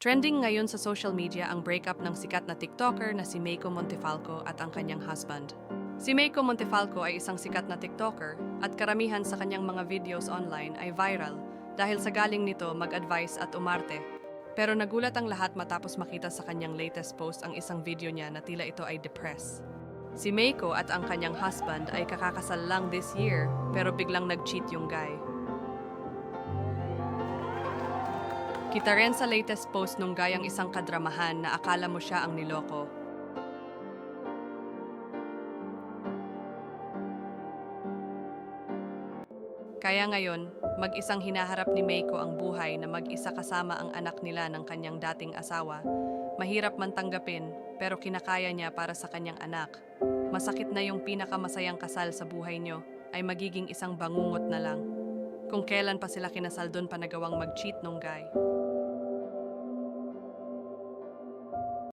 Trending ngayon sa social media ang breakup ng sikat na TikToker na si Meiko Montefalco at ang kanyang husband. Si Meiko Montefalco ay isang sikat na TikToker at karamihan sa kanyang mga videos online ay viral dahil sa galing nito mag-advise at umarte. Pero nagulat ang lahat matapos makita sa kanyang latest post ang isang video niya na tila ito ay depressed. Si Meiko at ang kanyang husband ay kakakasal lang this year pero biglang nag-cheat yung guy. Kita rin sa latest post nung gayang isang kadramahan na akala mo siya ang niloko. Kaya ngayon, mag-isang hinaharap ni Meiko ang buhay na mag-isa kasama ang anak nila ng kanyang dating asawa. Mahirap man tanggapin, pero kinakaya niya para sa kanyang anak. Masakit na yung pinakamasayang kasal sa buhay niyo ay magiging isang bangungot na lang. Kung kailan pa sila kinasal doon pa nagawang mag-cheat nung guy.